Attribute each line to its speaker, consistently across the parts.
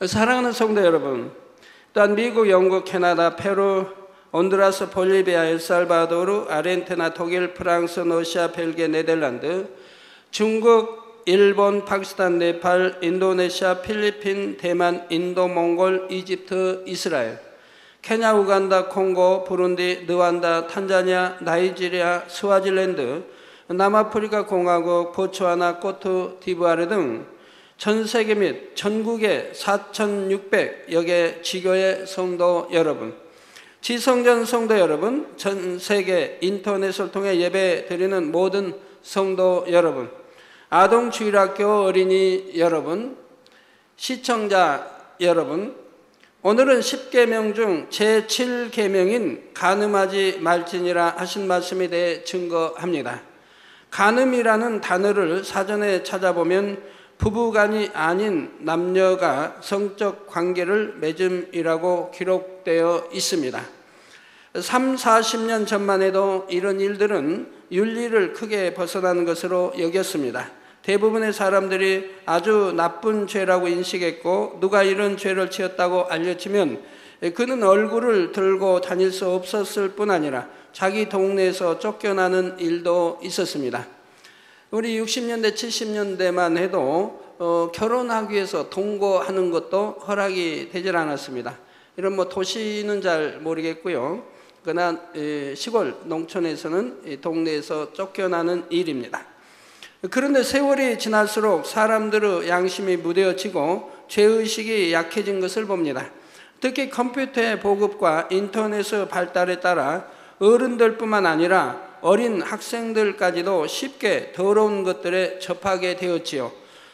Speaker 1: 사랑하는 성도 여러분, 또한 미국, 영국, 캐나다, 페루, 온두라스, 볼리비아, 엘살바도르, 아르헨티나, 독일, 프랑스, 러시아, 벨기에, 네덜란드, 중국, 일본, 파키스탄, 네팔, 인도네시아, 필리핀, 대만, 인도, 몽골, 이집트, 이스라엘, 케냐, 우간다, 콩고, 부룬디, 르완다, 탄자니아, 나이지리아, 스와질랜드, 남아프리카 공화국, 보츠와나, 코트디부아르 등 전 세계 및 전국의 4,600여 개 지교의 성도 여러분, 지성전 성도 여러분, 전 세계 인터넷을 통해 예배 드리는 모든 성도 여러분, 아동주일학교 어린이 여러분, 시청자 여러분, 오늘은 10계명 중 제7계명인 간음하지 말지니라 하신 말씀에 대해 증거합니다. 간음이라는 단어를 사전에 찾아보면 부부간이 아닌 남녀가 성적 관계를 맺음이라고 기록되어 있습니다. 40년 전만 해도 이런 일들은 윤리를 크게 벗어나는 것으로 여겼습니다. 대부분의 사람들이 아주 나쁜 죄라고 인식했고, 누가 이런 죄를 지었다고 알려지면 그는 얼굴을 들고 다닐 수 없었을 뿐 아니라 자기 동네에서 쫓겨나는 일도 있었습니다. 우리 60년대, 70년대만 해도 결혼하기 위해서 동거하는 것도 허락이 되질 않았습니다. 이런 도시는 잘 모르겠고요. 그러나 시골, 농촌에서는 동네에서 쫓겨나는 일입니다. 그런데 세월이 지날수록 사람들의 양심이 무뎌지고 죄의식이 약해진 것을 봅니다. 특히 컴퓨터의 보급과 인터넷의 발달에 따라 어른들뿐만 아니라 어린 학생들까지도 쉽게 더러운 것들에 접하게 되었지요.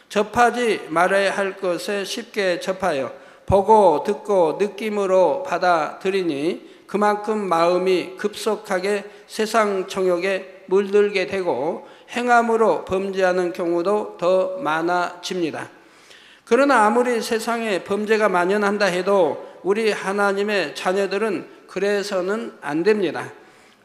Speaker 1: 접하지 말아야 할 것에 쉽게 접하여 보고 듣고 느낌으로 받아들이니 그만큼 마음이 급속하게 세상 정욕에 물들게 되고 행함으로 범죄하는 경우도 더 많아집니다. 그러나 아무리 세상에 범죄가 만연한다 해도 우리 하나님의 자녀들은 그래서는 안 됩니다.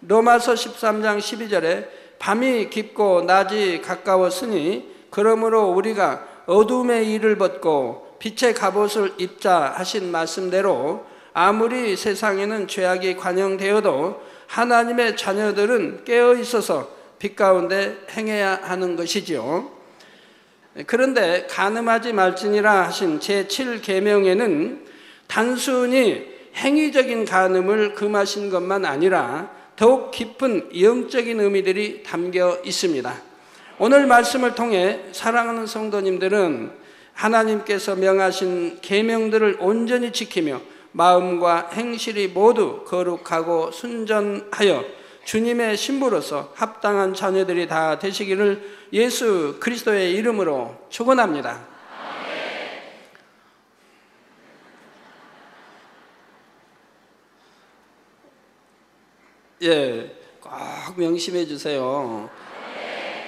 Speaker 1: 로마서 13장 12절에 밤이 깊고 낮이 가까웠으니 그러므로 우리가 어둠의 일을 벗고 빛의 갑옷을 입자 하신 말씀대로 아무리 세상에는 죄악이 관영되어도 하나님의 자녀들은 깨어 있어서 빛 가운데 행해야 하는 것이지요. 그런데 간음하지 말지니라 하신 제7계명에는 단순히 행위적인 간음을 금하신 것만 아니라 더욱 깊은 영적인 의미들이 담겨 있습니다. 오늘 말씀을 통해 사랑하는 성도님들은 하나님께서 명하신 계명들을 온전히 지키며 마음과 행실이 모두 거룩하고 순전하여 주님의 신부로서 합당한 자녀들이 다 되시기를 예수 그리스도의 이름으로 축원합니다. 예, 꼭 명심해 주세요.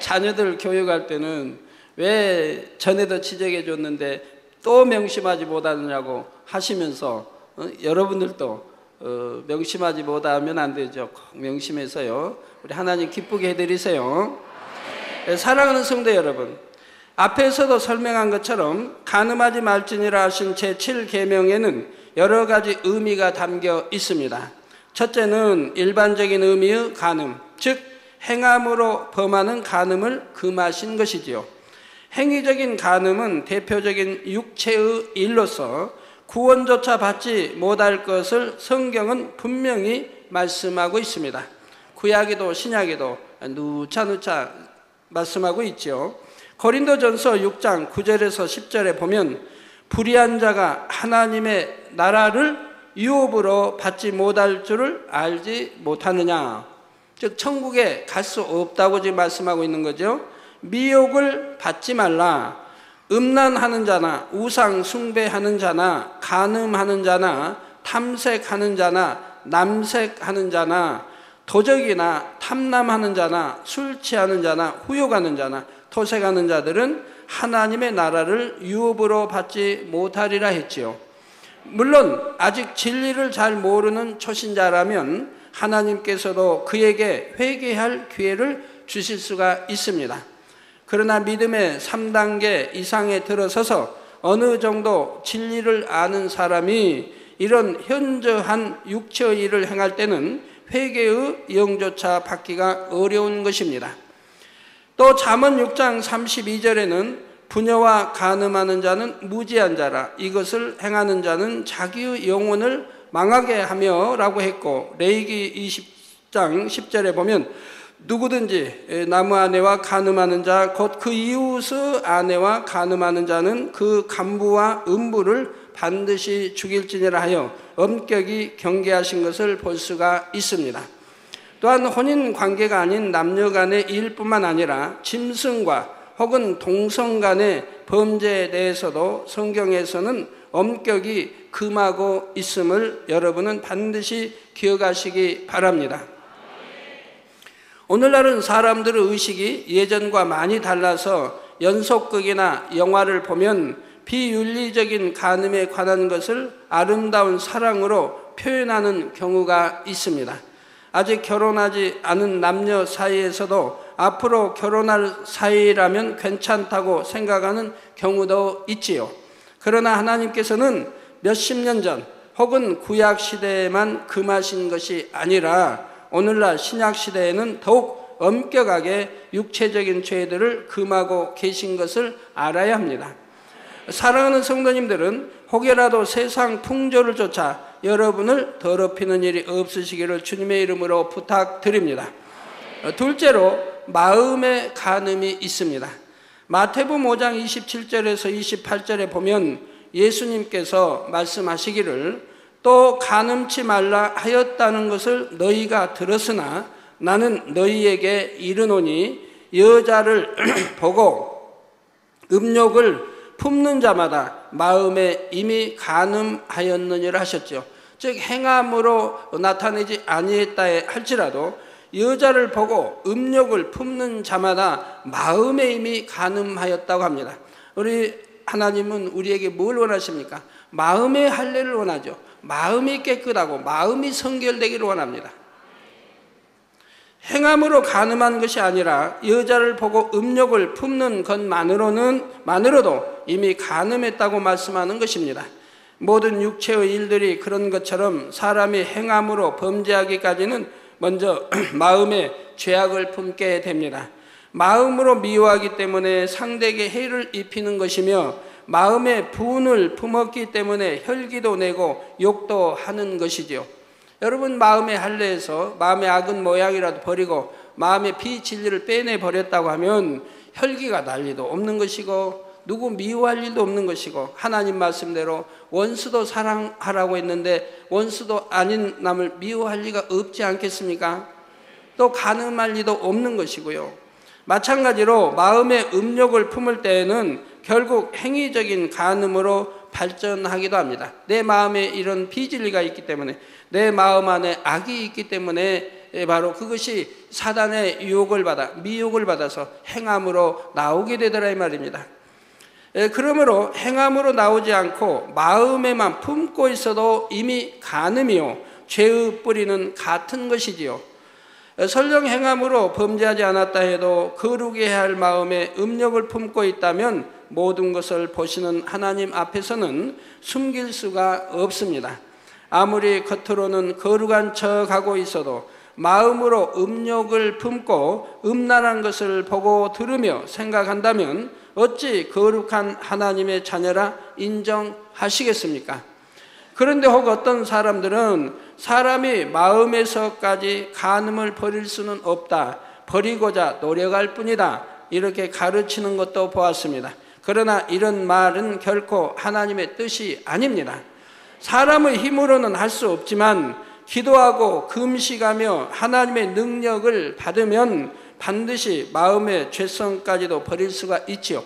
Speaker 1: 자녀들 교육할 때는 왜 전에도 지적해 줬는데 또 명심하지 못하느냐고 하시면서 여러분들도 명심하지 못하면 안 되죠. 꼭 명심해서요. 우리 하나님 기쁘게 해드리세요. 사랑하는 성도 여러분, 앞에서도 설명한 것처럼 간음하지 말지니라 하신 제7계명에는 여러 가지 의미가 담겨 있습니다. 첫째는 일반적인 의미의 간음, 즉 행함으로 범하는 간음을 금하신 것이지요. 행위적인 간음은 대표적인 육체의 일로서 구원조차 받지 못할 것을 성경은 분명히 말씀하고 있습니다. 구약에도 신약에도 누차 말씀하고 있죠. 고린도전서 6장 9절에서 10절에 보면 불의한 자가 하나님의 나라를 유업으로 받지 못할 줄을 알지 못하느냐, 즉 천국에 갈 수 없다고 지금 말씀하고 있는 거죠. 미혹을 받지 말라. 음란하는 자나 우상 숭배하는 자나 간음하는 자나 탐색하는 자나 남색하는 자나 도적이나 탐남하는 자나 술 취하는 자나 후욕하는 자나 토색하는 자들은 하나님의 나라를 유업으로 받지 못하리라 했지요. 물론 아직 진리를 잘 모르는 초신자라면 하나님께서도 그에게 회개할 기회를 주실 수가 있습니다. 그러나 믿음의 3단계 이상에 들어서서 어느 정도 진리를 아는 사람이 이런 현저한 육체의 일을 행할 때는 회개의 영조차 받기가 어려운 것입니다. 또 잠언 6장 32절에는 부녀와 간음하는 자는 무지한 자라, 이것을 행하는 자는 자기의 영혼을 망하게 하며 라고 했고, 레위기 20장 10절에 보면 누구든지 나무 아내와 간음하는 자 곧 그 이웃의 아내와 간음하는 자는 그 간부와 음부를 반드시 죽일지니라 하여 엄격히 경계하신 것을 볼 수가 있습니다. 또한 혼인 관계가 아닌 남녀 간의 일뿐만 아니라 짐승과 혹은 동성 간의 범죄에 대해서도 성경에서는 엄격히 금하고 있음을 여러분은 반드시 기억하시기 바랍니다. 오늘날은 사람들의 의식이 예전과 많이 달라서 연속극이나 영화를 보면 비윤리적인 간음에 관한 것을 아름다운 사랑으로 표현하는 경우가 있습니다. 아직 결혼하지 않은 남녀 사이에서도 앞으로 결혼할 사이라면 괜찮다고 생각하는 경우도 있지요. 그러나 하나님께서는 몇십 년 전 혹은 구약 시대에만 금하신 것이 아니라 오늘날 신약 시대에는 더욱 엄격하게 육체적인 죄들을 금하고 계신 것을 알아야 합니다. 사랑하는 성도님들은 혹여라도 세상 풍조를 쫓아 여러분을 더럽히는 일이 없으시기를 주님의 이름으로 부탁드립니다. 둘째로 마음의 간음이 있습니다. 마태복음 5장 27절에서 28절에 보면 예수님께서 말씀하시기를 또 간음치 말라 하였다는 것을 너희가 들었으나 나는 너희에게 이르노니 여자를 보고 음욕을 품는 자마다 마음에 이미 간음하였느니라 하셨죠. 즉 행함으로 나타내지 아니했다 할지라도 여자를 보고 음욕을 품는 자마다 마음에 이미 간음하였다고 합니다. 우리 하나님은 우리에게 뭘 원하십니까? 마음의 할례를 원하죠. 마음이 깨끗하고 마음이 성결되기를 원합니다. 행함으로 간음한 것이 아니라 여자를 보고 음욕을 품는 것만으로도 이미 간음했다고 말씀하는 것입니다. 모든 육체의 일들이 그런 것처럼 사람이 행함으로 범죄하기까지는 먼저 마음에 죄악을 품게 됩니다. 마음으로 미워하기 때문에 상대에게 해를 입히는 것이며 마음에 분을 품었기 때문에 혈기도 내고 욕도 하는 것이죠. 여러분 마음의 할례에서 마음의 악은 모양이라도 버리고 마음의 비진리를 빼내버렸다고 하면 혈기가 날 리도 없는 것이고 누구 미워할 일도 없는 것이고 하나님 말씀대로 원수도 사랑하라고 했는데 원수도 아닌 남을 미워할 리가 없지 않겠습니까? 또 간음할 리도 없는 것이고요. 마찬가지로 마음의 음욕을 품을 때에는 결국 행위적인 간음으로 발전하기도 합니다. 내 마음에 이런 비진리가 있기 때문에 내 마음 안에 악이 있기 때문에 바로 그것이 사단의 유혹을 받아 미혹을 받아서 행함으로 나오게 되더라 이 말입니다. 그러므로 행함으로 나오지 않고 마음에만 품고 있어도 이미 간음이요 죄의 뿌리는 같은 것이지요. 설령 행함으로 범죄하지 않았다 해도 거룩해야 할 마음에 음욕을 품고 있다면 모든 것을 보시는 하나님 앞에서는 숨길 수가 없습니다. 아무리 겉으로는 거룩한 척하고 있어도 마음으로 음욕을 품고 음란한 것을 보고 들으며 생각한다면 어찌 거룩한 하나님의 자녀라 인정하시겠습니까? 그런데 혹 어떤 사람들은 사람이 마음에서까지 간음을 버릴 수는 없다, 버리고자 노력할 뿐이다, 이렇게 가르치는 것도 보았습니다. 그러나 이런 말은 결코 하나님의 뜻이 아닙니다. 사람의 힘으로는 할 수 없지만 기도하고 금식하며 하나님의 능력을 받으면 반드시 마음의 죄성까지도 버릴 수가 있지요.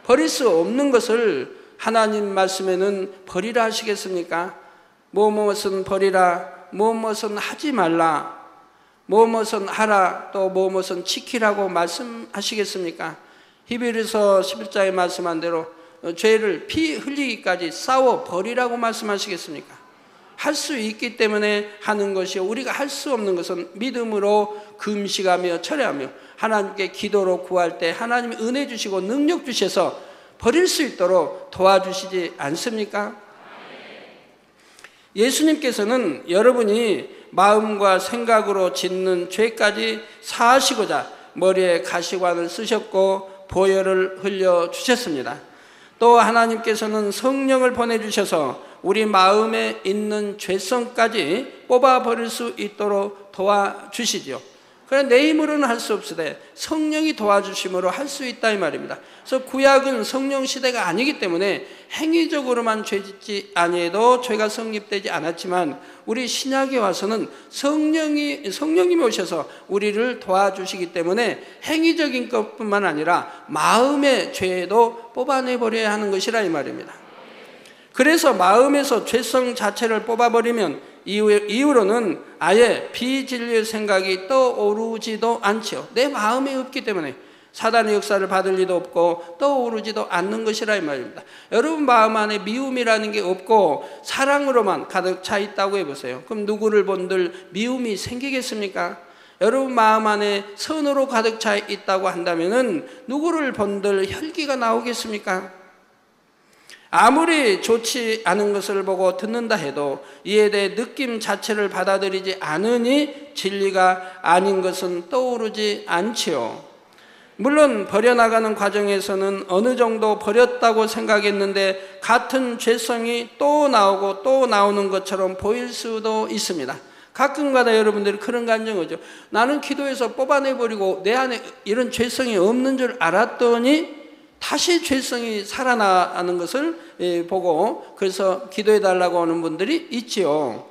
Speaker 1: 버릴 수 없는 것을 하나님 말씀에는 버리라 하시겠습니까? 무엇은 버리라, 무엇은 하지 말라, 무엇은 하라, 또 무엇은 지키라고 말씀하시겠습니까? 히브리서 11장에 말씀한 대로 죄를 피 흘리기까지 싸워 버리라고 말씀하시겠습니까? 할 수 있기 때문에 하는 것이요 우리가 할 수 없는 것은 믿음으로 금식하며 철회하며 하나님께 기도로 구할 때 하나님이 은혜 주시고 능력 주셔서 버릴 수 있도록 도와주시지 않습니까? 예수님께서는 여러분이 마음과 생각으로 짓는 죄까지 사하시고자 머리에 가시관을 쓰셨고 보혈을 흘려주셨습니다. 또 하나님께서는 성령을 보내주셔서 우리 마음에 있는 죄성까지 뽑아버릴 수 있도록 도와주시죠. 그러나 내 힘으로는 할 수 없으되 성령이 도와주심으로 할 수 있다 이 말입니다. 그래서 구약은 성령 시대가 아니기 때문에 행위적으로만 죄짓지 아니해도 죄가 성립되지 않았지만 우리 신약에 와서는 성령님이 오셔서 우리를 도와주시기 때문에 행위적인 것뿐만 아니라 마음의 죄도 뽑아내버려야 하는 것이라 이 말입니다. 그래서 마음에서 죄성 자체를 뽑아버리면 이후로는 아예 비진리의 생각이 떠오르지도 않죠. 내 마음에 없기 때문에 사단의 역사를 받을 리도 없고 떠오르지도 않는 것이라 이 말입니다. 여러분 마음 안에 미움이라는 게 없고 사랑으로만 가득 차 있다고 해보세요. 그럼 누구를 본들 미움이 생기겠습니까? 여러분 마음 안에 선으로 가득 차 있다고 한다면은 누구를 본들 혈기가 나오겠습니까? 아무리 좋지 않은 것을 보고 듣는다 해도 이에 대해 느낌 자체를 받아들이지 않으니 진리가 아닌 것은 떠오르지 않지요. 물론 버려나가는 과정에서는 어느 정도 버렸다고 생각했는데 같은 죄성이 또 나오고 또 나오는 것처럼 보일 수도 있습니다. 가끔가다 여러분들이 그런 감정 오죠. 나는 기도해서 뽑아내버리고 내 안에 이런 죄성이 없는 줄 알았더니 다시 죄성이 살아나는 것을 보고 그래서 기도해달라고 하는 분들이 있지요.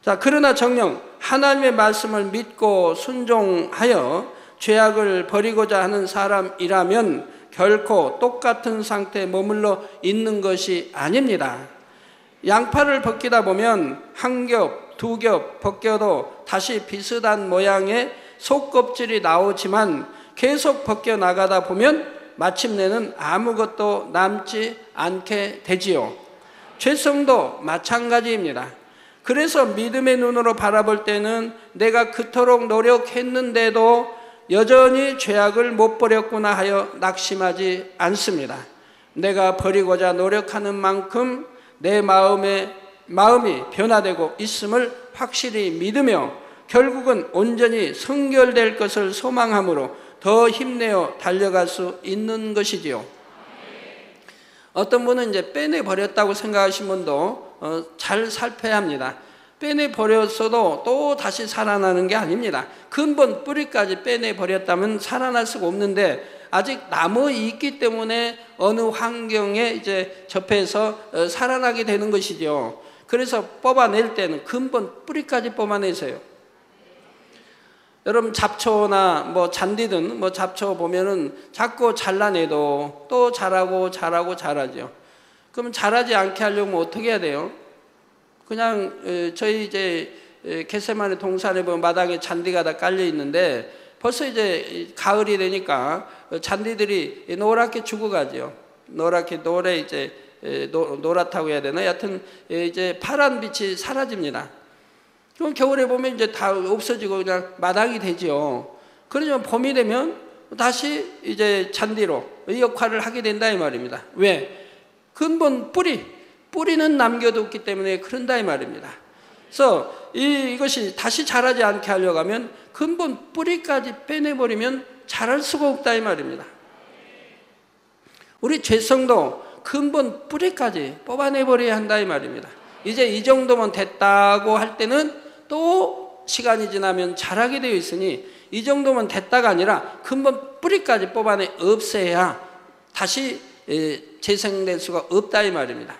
Speaker 1: 자, 그러나 정녕 하나님의 말씀을 믿고 순종하여 죄악을 버리고자 하는 사람이라면 결코 똑같은 상태에 머물러 있는 것이 아닙니다. 양파를 벗기다 보면 한 겹, 두 겹 벗겨도 다시 비슷한 모양의 속껍질이 나오지만 계속 벗겨 나가다 보면 마침내는 아무것도 남지 않게 되지요. 죄성도 마찬가지입니다. 그래서 믿음의 눈으로 바라볼 때는 내가 그토록 노력했는데도 여전히 죄악을 못 버렸구나 하여 낙심하지 않습니다. 내가 버리고자 노력하는 만큼 내 마음이 변화되고 있음을 확실히 믿으며 결국은 온전히 성결될 것을 소망함으로 더 힘내어 달려갈 수 있는 것이지요. 어떤 분은 이제 빼내버렸다고 생각하신 분도 잘 살펴야 합니다. 빼내버렸어도 또 다시 살아나는 게 아닙니다. 근본 뿌리까지 빼내버렸다면 살아날 수가 없는데 아직 남아있기 때문에 어느 환경에 이제 접해서 살아나게 되는 것이죠. 그래서 뽑아낼 때는 근본 뿌리까지 뽑아내세요. 여러분 잡초나 뭐 잔디든 뭐 잡초 보면은 자꾸 잘라내도 또 자라죠. 그럼 자라지 않게 하려면 어떻게 해야 돼요? 그냥 저희 이제 겟세마네 동산에 보면 마당에 잔디가 다 깔려 있는데 벌써 이제 가을이 되니까 잔디들이 노랗게 죽어가죠. 노래 이제 노랗다고 해야 되나? 여하튼 이제 파란 빛이 사라집니다. 그럼 겨울에 보면 이제 다 없어지고 그냥 마당이 되죠. 그러지만 봄이 되면 다시 이제 잔디로 이 역할을 하게 된다 이 말입니다. 왜? 근본 뿌리는 남겨뒀기 때문에 그런다 이 말입니다. 그래서 이것이 다시 자라지 않게 하려고 하면 근본 뿌리까지 빼내버리면 자랄 수가 없다 이 말입니다. 우리 죄성도 근본 뿌리까지 뽑아내버려야 한다 이 말입니다. 이제 이 정도면 됐다고 할 때는 또 시간이 지나면 자라게 되어 있으니 이 정도면 됐다가 아니라 근본 뿌리까지 뽑아내 없애야 다시 재생될 수가 없다 이 말입니다.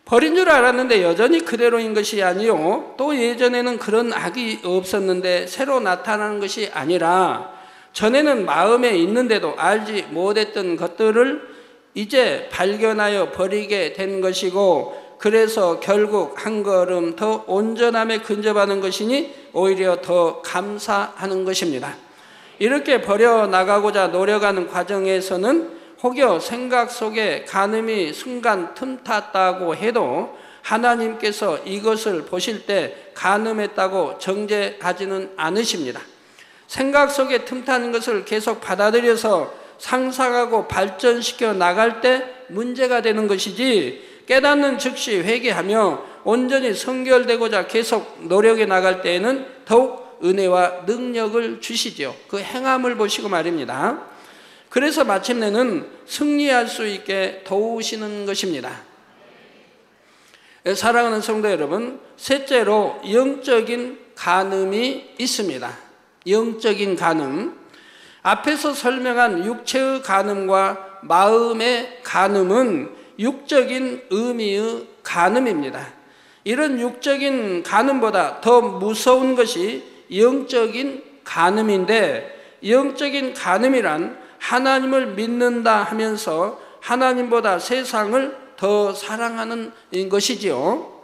Speaker 1: 버린 줄 알았는데 여전히 그대로인 것이 아니요 또 예전에는 그런 악이 없었는데 새로 나타나는 것이 아니라 전에는 마음에 있는데도 알지 못했던 것들을 이제 발견하여 버리게 된 것이고 그래서 결국 한 걸음 더 온전함에 근접하는 것이니 오히려 더 감사하는 것입니다. 이렇게 버려나가고자 노력하는 과정에서는 혹여 생각 속에 간음이 순간 틈탔다고 해도 하나님께서 이것을 보실 때 간음했다고 정죄하지는 않으십니다. 생각 속에 틈타는 것을 계속 받아들여서 상상하고 발전시켜 나갈 때 문제가 되는 것이지, 깨닫는 즉시 회개하며 온전히 성결되고자 계속 노력해 나갈 때에는 더욱 은혜와 능력을 주시죠. 그 행함을 보시고 말입니다. 그래서 마침내는 승리할 수 있게 도우시는 것입니다. 사랑하는 성도 여러분, 셋째로 영적인 간음이 있습니다. 영적인 간음. 앞에서 설명한 육체의 간음과 마음의 간음은 육적인 의미의 간음입니다. 이런 육적인 간음보다 더 무서운 것이 영적인 간음인데, 영적인 간음이란 하나님을 믿는다 하면서 하나님보다 세상을 더 사랑하는 것이지요.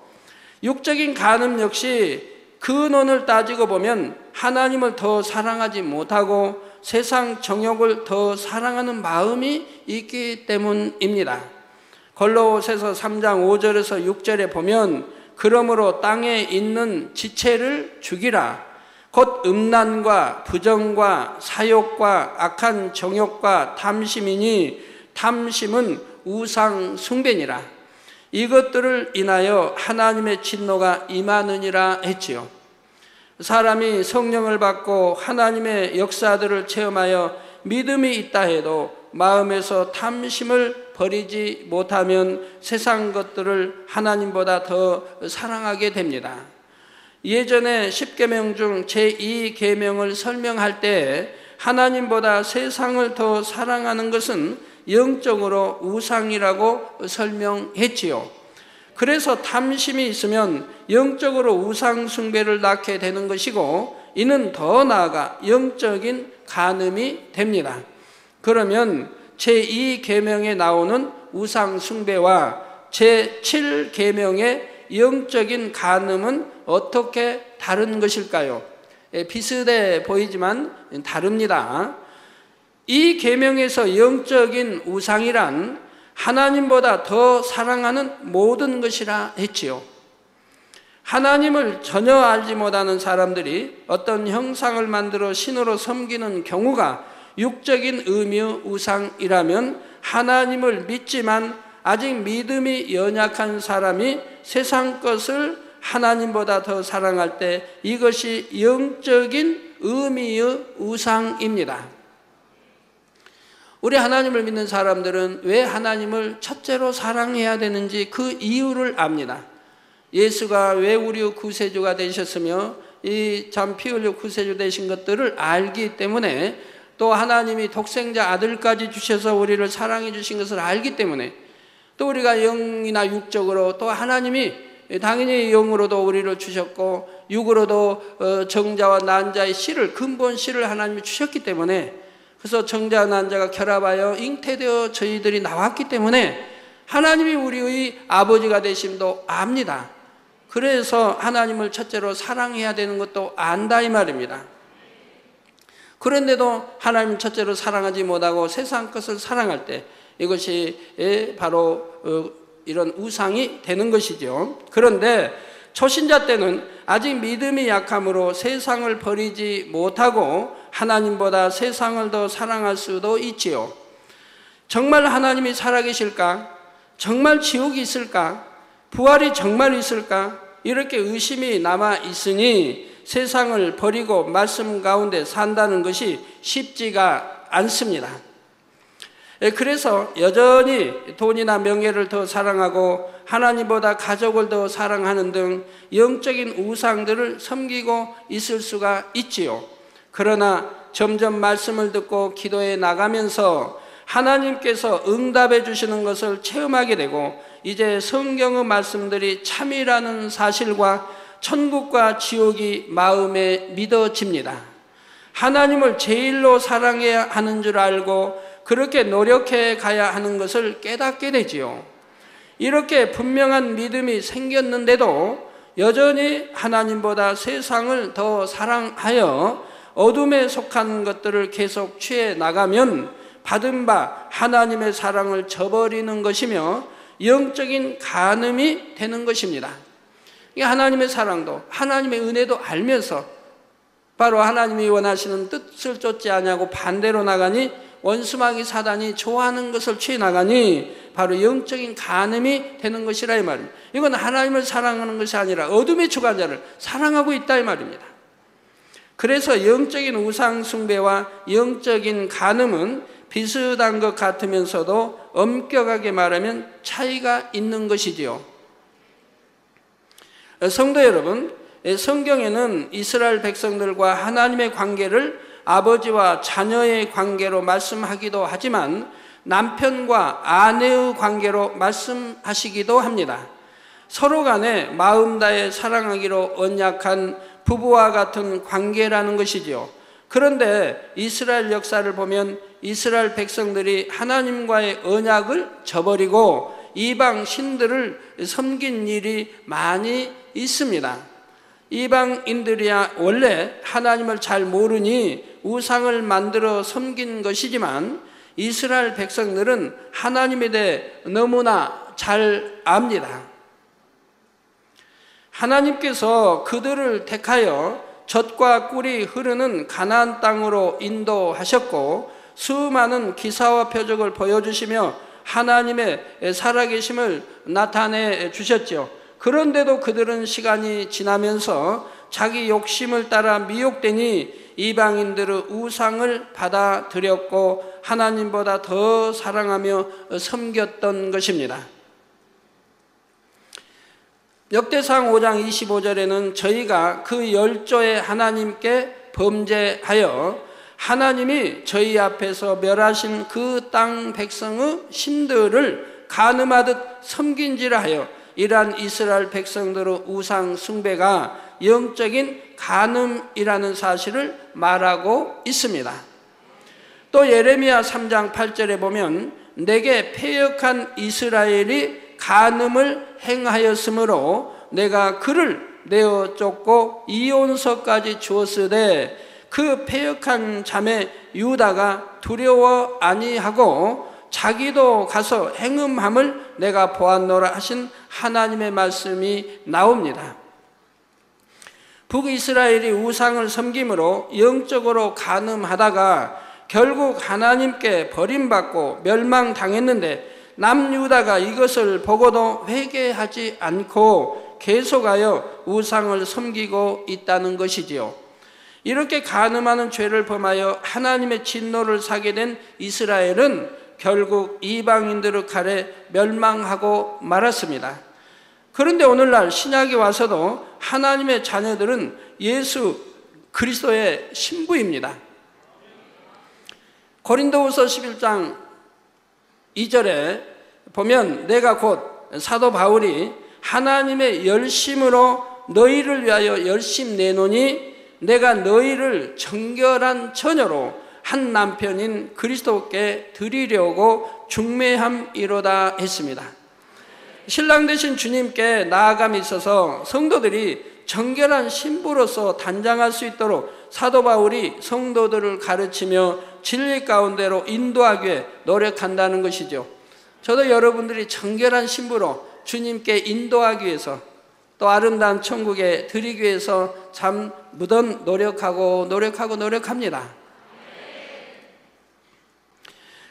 Speaker 1: 육적인 간음 역시 근원을 따지고 보면 하나님을 더 사랑하지 못하고 세상 정욕을 더 사랑하는 마음이 있기 때문입니다. 골로새서 3장 5절에서 6절에 보면 그러므로 땅에 있는 지체를 죽이라. 곧 음란과 부정과 사욕과 악한 정욕과 탐심이니 탐심은 우상 숭배니라. 이것들을 인하여 하나님의 진노가 임하느니라 했지요. 사람이 성령을 받고 하나님의 역사들을 체험하여 믿음이 있다 해도 마음에서 탐심을 버리지 못하면 세상 것들을 하나님보다 더 사랑하게 됩니다. 예전에 10계명 중 제2계명을 설명할 때 하나님보다 세상을 더 사랑하는 것은 영적으로 우상이라고 설명했지요. 그래서 탐심이 있으면 영적으로 우상 숭배를 낳게 되는 것이고, 이는 더 나아가 영적인 간음이 됩니다. 그러면 제2계명에 나오는 우상 숭배와 제7계명의 영적인 간음은 어떻게 다른 것일까요? 비슷해 보이지만 다릅니다. 이 계명에서 영적인 우상이란 하나님보다 더 사랑하는 모든 것이라 했지요. 하나님을 전혀 알지 못하는 사람들이 어떤 형상을 만들어 신으로 섬기는 경우가 육적인 의미의 우상이라면, 하나님을 믿지만 아직 믿음이 연약한 사람이 세상 것을 하나님보다 더 사랑할 때 이것이 영적인 의미의 우상입니다. 우리 하나님을 믿는 사람들은 왜 하나님을 첫째로 사랑해야 되는지 그 이유를 압니다. 예수가 왜 우리의 구세주가 되셨으며 이 참 피 흘려 구세주 되신 것들을 알기 때문에, 또 하나님이 독생자 아들까지 주셔서 우리를 사랑해 주신 것을 알기 때문에, 또 우리가 영이나 육적으로, 또 하나님이 당연히 영으로도 우리를 주셨고 육으로도 정자와 난자의 씨를, 근본 씨를 하나님이 주셨기 때문에, 그래서 정자와 난자가 결합하여 잉태되어 저희들이 나왔기 때문에 하나님이 우리의 아버지가 되심도 압니다. 그래서 하나님을 첫째로 사랑해야 되는 것도 안다 이 말입니다. 그런데도 하나님을 첫째로 사랑하지 못하고 세상 것을 사랑할 때 이것이 바로 이런 우상이 되는 것이죠. 그런데 초신자 때는 아직 믿음이 약함으로 세상을 버리지 못하고 하나님보다 세상을 더 사랑할 수도 있지요. 정말 하나님이 살아계실까? 정말 지옥이 있을까? 부활이 정말 있을까? 이렇게 의심이 남아 있으니 세상을 버리고 말씀 가운데 산다는 것이 쉽지가 않습니다. 그래서 여전히 돈이나 명예를 더 사랑하고 하나님보다 가족을 더 사랑하는 등 영적인 우상들을 섬기고 있을 수가 있지요. 그러나 점점 말씀을 듣고 기도해 나가면서 하나님께서 응답해 주시는 것을 체험하게 되고, 이제 성경의 말씀들이 참이라는 사실과 천국과 지옥이 마음에 믿어집니다. 하나님을 제일로 사랑해야 하는 줄 알고 그렇게 노력해 가야 하는 것을 깨닫게 되지요. 이렇게 분명한 믿음이 생겼는데도 여전히 하나님보다 세상을 더 사랑하여 어둠에 속한 것들을 계속 취해 나가면 받은 바 하나님의 사랑을 저버리는 것이며 영적인 간음이 되는 것입니다. 하나님의 사랑도 하나님의 은혜도 알면서 바로 하나님이 원하시는 뜻을 쫓지 않냐고 반대로 나가니 원수마귀 사단이 좋아하는 것을 취해 나가니 바로 영적인 간음이 되는 것이라 이 말입니다. 이건 하나님을 사랑하는 것이 아니라 어둠의 주관자를 사랑하고 있다 이 말입니다. 그래서 영적인 우상 숭배와 영적인 간음은 비슷한 것 같으면서도 엄격하게 말하면 차이가 있는 것이지요. 성도 여러분, 성경에는 이스라엘 백성들과 하나님의 관계를 아버지와 자녀의 관계로 말씀하기도 하지만 남편과 아내의 관계로 말씀하시기도 합니다. 서로 간에 마음 다해 사랑하기로 언약한 부부와 같은 관계라는 것이지요. 그런데 이스라엘 역사를 보면 이스라엘 백성들이 하나님과의 언약을 저버리고 이방 신들을 섬긴 일이 많이 있습니다. 이방인들이야 원래 하나님을 잘 모르니 우상을 만들어 섬긴 것이지만 이스라엘 백성들은 하나님에 대해 너무나 잘 압니다. 하나님께서 그들을 택하여 젖과 꿀이 흐르는 가나안 땅으로 인도하셨고 수많은 기사와 표적을 보여주시며 하나님의 살아계심을 나타내 주셨죠. 그런데도 그들은 시간이 지나면서 자기 욕심을 따라 미혹되니 이방인들의 우상을 받아들였고 하나님보다 더 사랑하며 섬겼던 것입니다. 역대상 5장 25절에는 저희가 그 열조의 하나님께 범죄하여 하나님이 저희 앞에서 멸하신 그 땅 백성의 신들을 간음하듯 섬긴지라 하여 이러한 이스라엘 백성들의 우상 숭배가 영적인 간음이라는 사실을 말하고 있습니다. 또 예레미야 3장 8절에 보면 내게 패역한 이스라엘이 간음을 행하였으므로 내가 그를 내어 쫓고 이온서까지 주었으되 그 패역한 자매 유다가 두려워 아니하고 자기도 가서 행음함을 내가 보았노라 하신 하나님의 말씀이 나옵니다. 북이스라엘이 우상을 섬김으로 영적으로 간음하다가 결국 하나님께 버림받고 멸망당했는데 남유다가 이것을 보고도 회개하지 않고 계속하여 우상을 섬기고 있다는 것이지요. 이렇게 간음하는 죄를 범하여 하나님의 진노를 사게 된 이스라엘은 결국 이방인들의 칼에 멸망하고 말았습니다. 그런데 오늘날 신약에 와서도 하나님의 자녀들은 예수 그리스도의 신부입니다. 고린도후서 11장 2절에 보면 내가 곧 사도 바울이 하나님의 열심으로 너희를 위하여 열심 내노니 내가 너희를 정결한 처녀로 한 남편인 그리스도께 드리려고 중매함이로다 했습니다. 신랑 되신 주님께 나아감이 있어서 성도들이 정결한 신부로서 단장할 수 있도록 사도 바울이 성도들을 가르치며 진리 가운데로 인도하기 위해 노력한다는 것이죠. 저도 여러분들이 정결한 신부로 주님께 인도하기 위해서 또 아름다운 천국에 드리기 위해서 참 무던 노력합니다.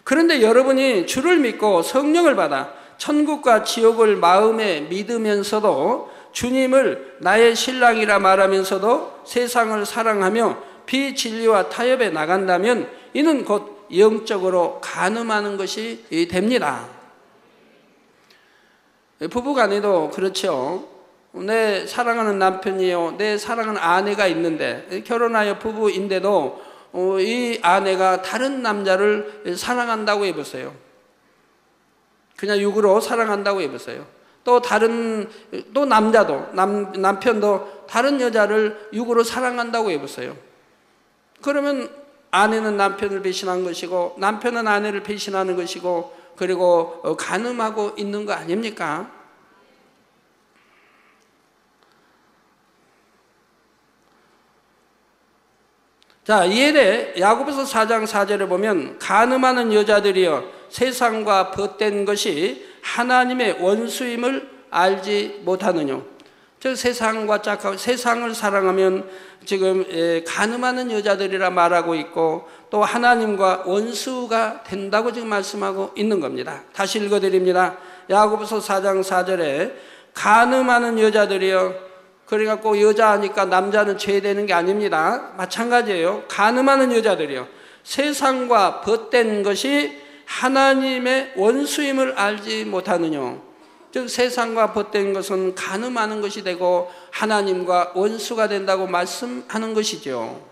Speaker 1: 그런데 여러분이 주를 믿고 성령을 받아 천국과 지옥을 마음에 믿으면서도 주님을 나의 신랑이라 말하면서도 세상을 사랑하며 비진리와 타협에 나간다면 이는 곧 영적으로 간음하는 것이 됩니다. 부부간에도 그렇죠. 내 사랑하는 남편이요, 내 사랑하는 아내가 있는데 결혼하여 부부인데도 이 아내가 다른 남자를 사랑한다고 해보세요. 그냥 육으로 사랑한다고 해보세요. 또 남자도 남편도 다른 여자를 육으로 사랑한다고 해보세요. 그러면 아내는 남편을 배신한 것이고 남편은 아내를 배신하는 것이고 그리고 간음하고 있는 거 아닙니까? 자, 이에 대해 야고보서 4장 4절에 보면 간음하는 여자들이여 세상과 벗된 것이 하나님의 원수임을 알지 못하느뇨. 즉 세상과 짝하고 세상을 사랑하면 지금 간음하는 여자들이라 말하고 있고 또 하나님과 원수가 된다고 지금 말씀하고 있는 겁니다. 다시 읽어드립니다. 야고보서 4장 4절에 간음하는 여자들이여, 그러니까 꼭 여자하니까 남자는 죄되는 게 아닙니다. 마찬가지예요. 간음하는 여자들이여 세상과 벗된 것이 하나님의 원수임을 알지 못하느냐. 즉 세상과 벗된 것은 간음하는 것이 되고 하나님과 원수가 된다고 말씀하는 것이죠.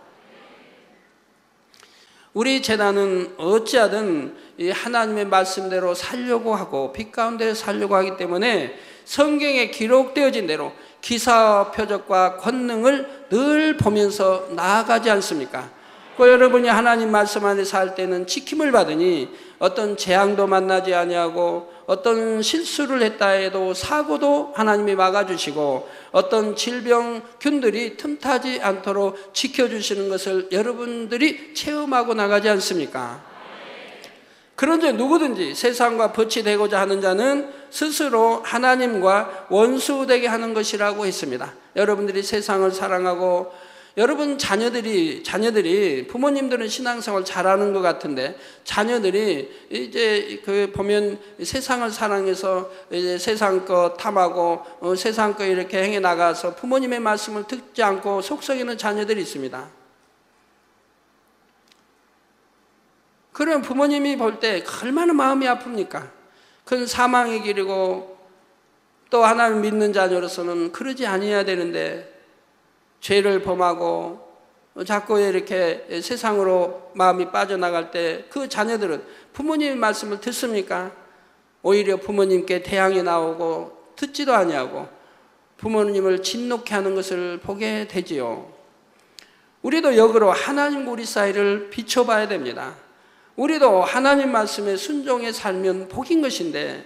Speaker 1: 우리 재단은 어찌하든 이 하나님의 말씀대로 살려고 하고 빛 가운데 살려고 하기 때문에 성경에 기록되어진 대로 기사와 표적과 권능을 늘 보면서 나아가지 않습니까? 여러분이 하나님 말씀 안에 살 때는 지킴을 받으니 어떤 재앙도 만나지 아니하고 어떤 실수를 했다 해도 사고도 하나님이 막아주시고 어떤 질병균들이 틈타지 않도록 지켜주시는 것을 여러분들이 체험하고 나가지 않습니까? 그런데 누구든지 세상과 벗이 되고자 하는 자는 스스로 하나님과 원수되게 하는 것이라고 했습니다. 여러분들이 세상을 사랑하고 여러분 자녀들이 부모님들은 신앙생활 잘하는 것 같은데 자녀들이 이제 보면 세상을 사랑해서 이제 세상 거 탐하고 세상 거 이렇게 행해 나가서 부모님의 말씀을 듣지 않고 속썩이는 자녀들이 있습니다. 그럼 부모님이 볼 때 얼마나 마음이 아픕니까? 그건 사망의 길이고 또 하나님 믿는 자녀로서는 그러지 아니어야 되는데 죄를 범하고 자꾸 이렇게 세상으로 마음이 빠져나갈 때 그 자녀들은 부모님의 말씀을 듣습니까? 오히려 부모님께 대항해 나오고 듣지도 아니하고 부모님을 진노케 하는 것을 보게 되지요. 우리도 역으로 하나님과 우리 사이를 비춰봐야 됩니다. 우리도 하나님 말씀에 순종해 살면 복인 것인데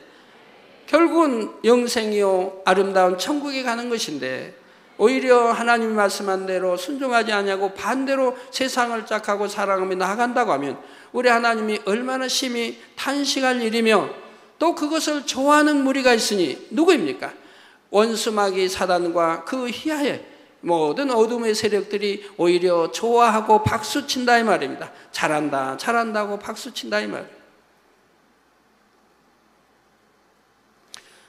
Speaker 1: 결국은 영생이요 아름다운 천국에 가는 것인데 오히려 하나님이 말씀한 대로 순종하지 아니하고 반대로 세상을 짝하고 사랑하며 나아간다고 하면 우리 하나님이 얼마나 심히 탄식할 일이며 또 그것을 좋아하는 무리가 있으니 누구입니까? 원수마귀 사단과 그 희하의 모든 어둠의 세력들이 오히려 좋아하고 박수친다 이 말입니다. 잘한다 잘한다고 박수친다 이 말입니다.